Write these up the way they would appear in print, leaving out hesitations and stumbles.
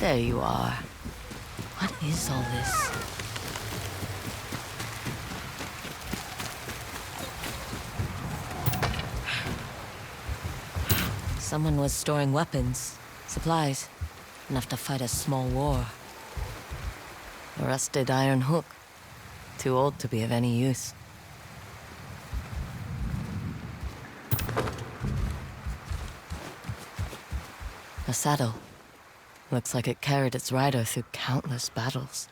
There you are. What is all this? Someone was storing weapons, supplies, enough to fight a small war. A rusted iron hook, too old to be of any use. A saddle. Looks like it carried its rider through countless battles.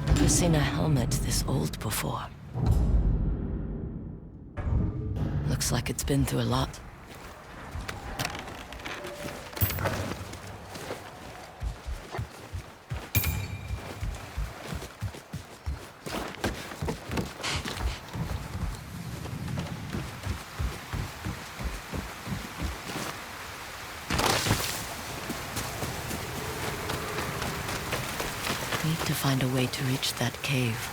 Never seen a helmet this old before. Looks like it's been through a lot. Need to find a way to reach that cave.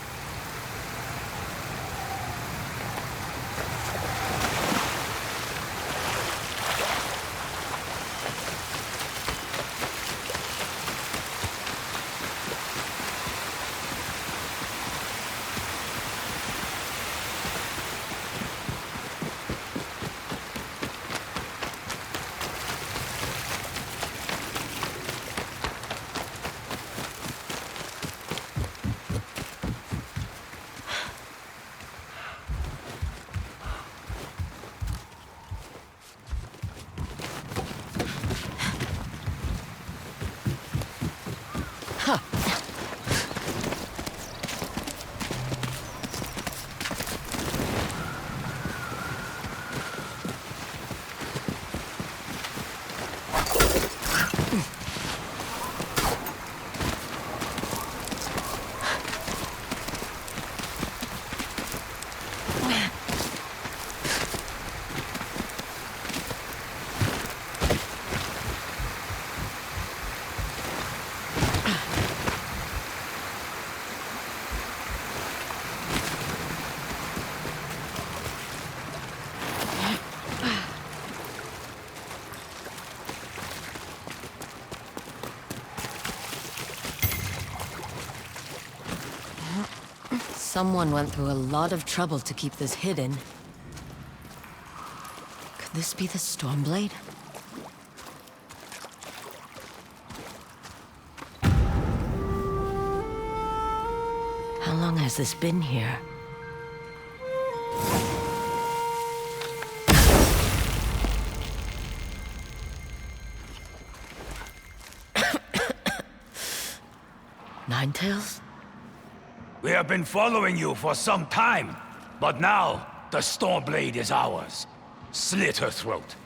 Someone went through a lot of trouble to keep this hidden. Could this be the Stormblade? How long has this been here? Ninetales? We have been following you for some time, but now the Stormblade is ours. Slit her throat.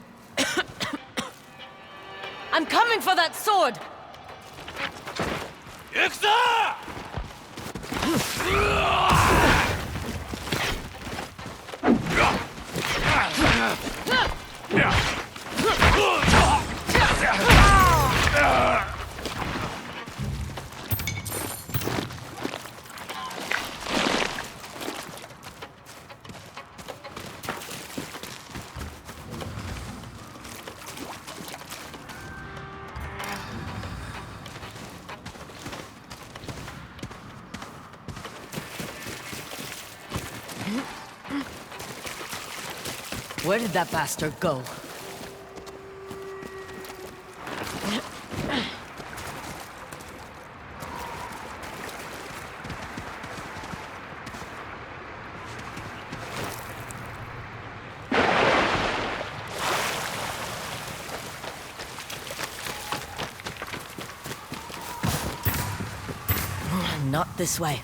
I'm coming for that sword! Ixta! Where did that bastard go? Not this way.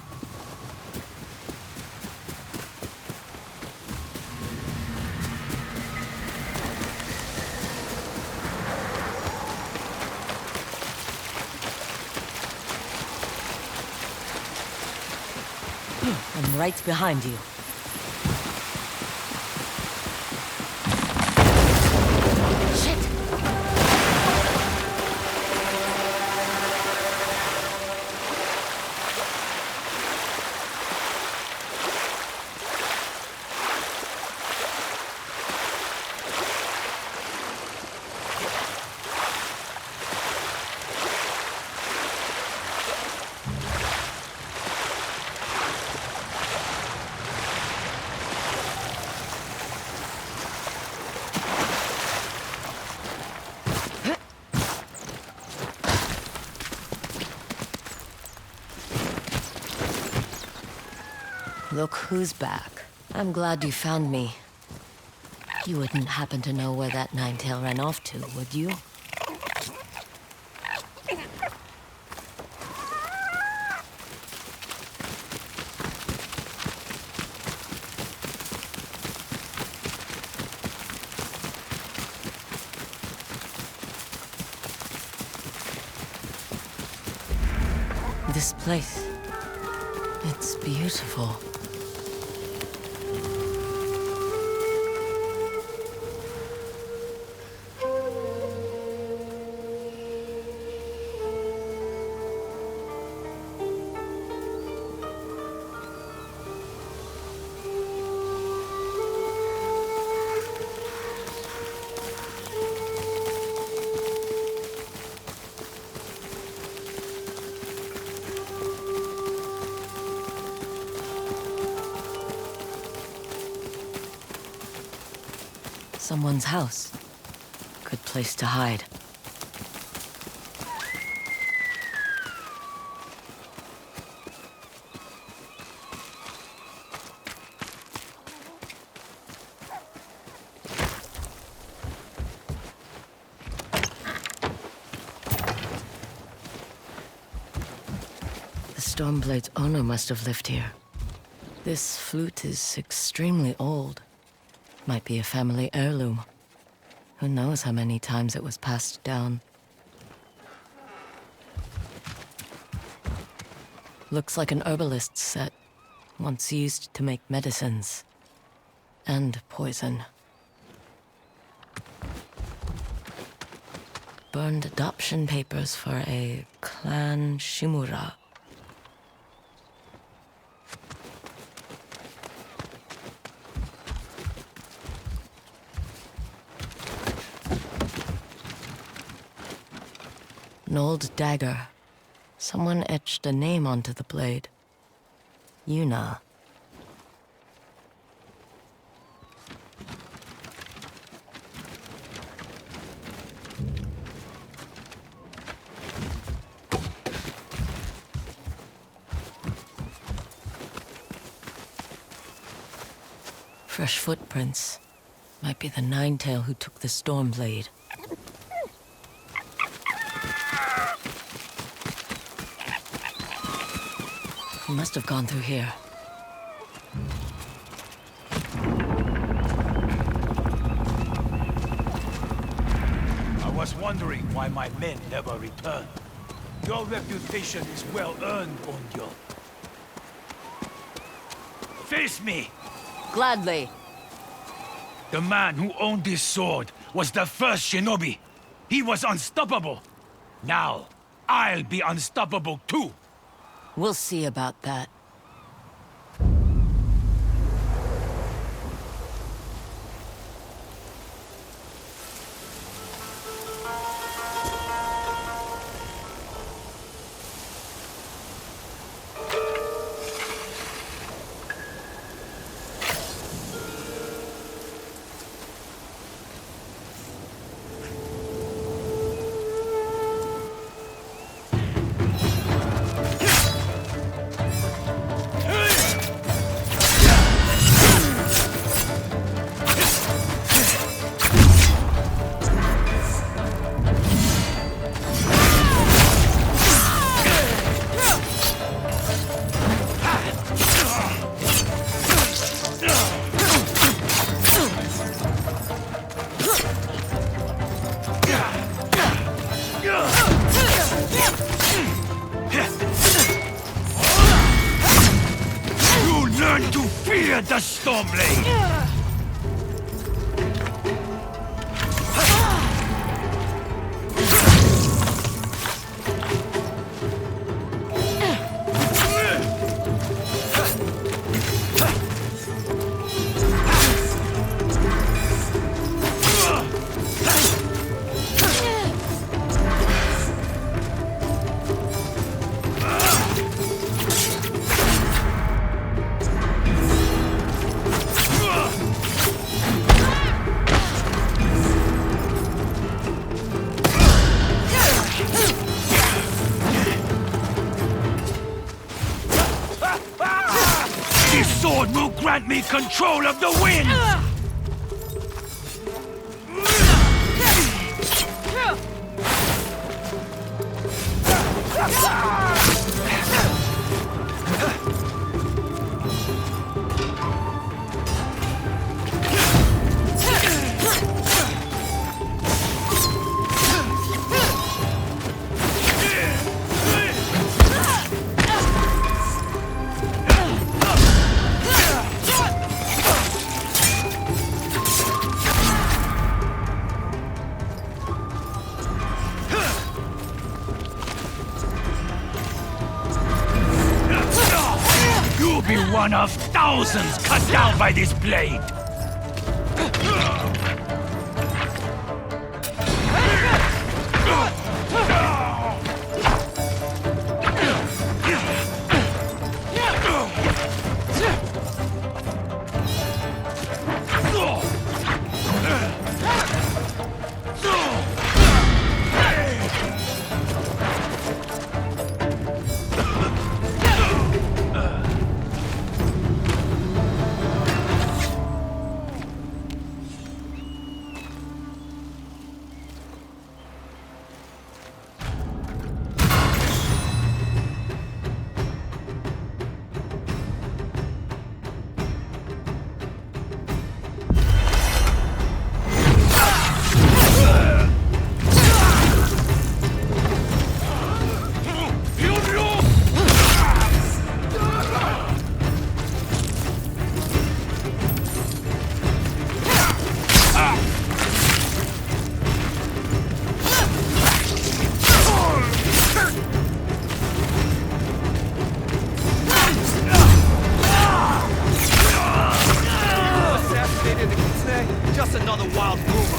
I'm right behind you. Shit! Look who's back. I'm glad you found me. You wouldn't happen to know where that nine-tail ran off to, would you? This place, it's beautiful. Someone's house. Good place to hide. The Stormblade's owner must have lived here. This flute is extremely old. Might be a family heirloom. Who knows how many times it was passed down. Looks like an herbalist's set, once used to make medicines. And poison. Burned adoption papers for a clan Shimura. An old dagger. Someone etched a name onto the blade. Yuna. Fresh footprints. Might be the Ninetail who took the Stormblade. He must have gone through here. I was wondering why my men never returned. Your reputation is well earned, Onyo. Face me! Gladly. The man who owned this sword was the first shinobi. He was unstoppable. Now, I'll be unstoppable too. We'll see about that. The Stormblade! grant me control of the wind! You'll be one of thousands cut down by this blade! Just another wild rumor.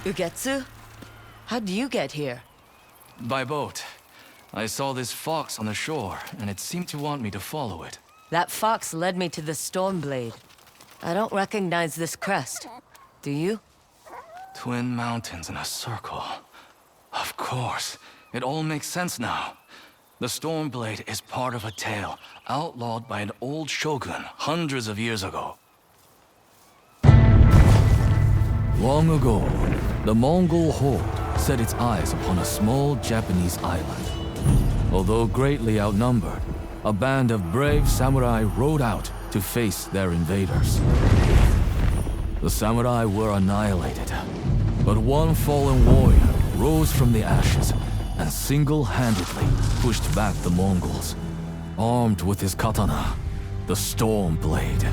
Ugetsu? How'd you get here? By boat. I saw this fox on the shore, and it seemed to want me to follow it. That fox led me to the Stormblade. I don't recognize this crest. Do you? Twin mountains in a circle. Of course. It all makes sense now. The Stormblade is part of a tale outlawed by an old shogun hundreds of years ago. Long ago, the Mongol horde set its eyes upon a small Japanese island. Although greatly outnumbered, a band of brave samurai rode out to face their invaders. The samurai were annihilated, but one fallen warrior rose from the ashes and single-handedly pushed back the Mongols, armed with his katana, the Stormblade.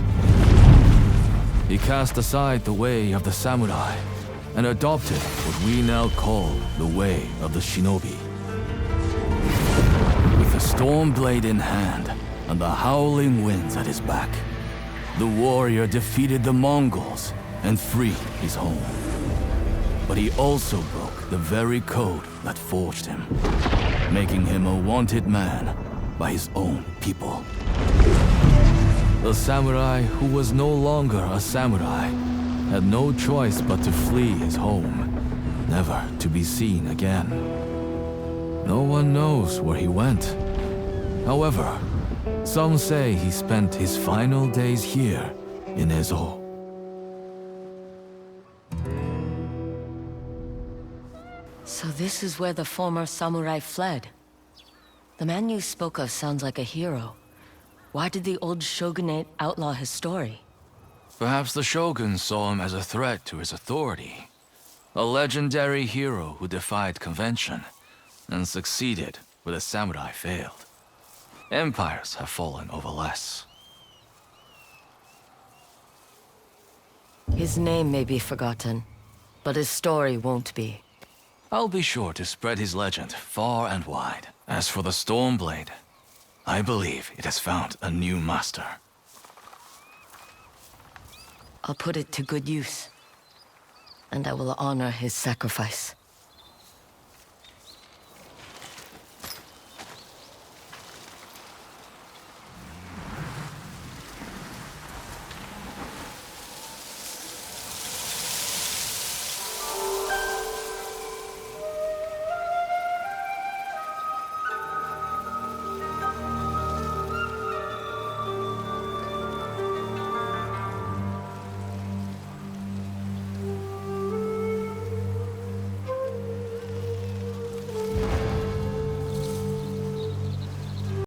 He cast aside the way of the samurai and adopted what we now call the way of the shinobi. With the Stormblade in hand and the howling winds at his back, the warrior defeated the Mongols and freed his home. But he also broke the very code that forged him, making him a wanted man by his own people. The samurai who was no longer a samurai had no choice but to flee his home, never to be seen again. No one knows where he went. However, some say he spent his final days here in Ezo. So this is where the former samurai fled. The man you spoke of sounds like a hero. Why did the old shogunate outlaw his story? Perhaps the shogun saw him as a threat to his authority. A legendary hero who defied convention and succeeded where the samurai failed. Empires have fallen over less. His name may be forgotten, but his story won't be. I'll be sure to spread his legend far and wide. As for the Stormblade, I believe it has found a new master. I'll put it to good use. And I will honor his sacrifice.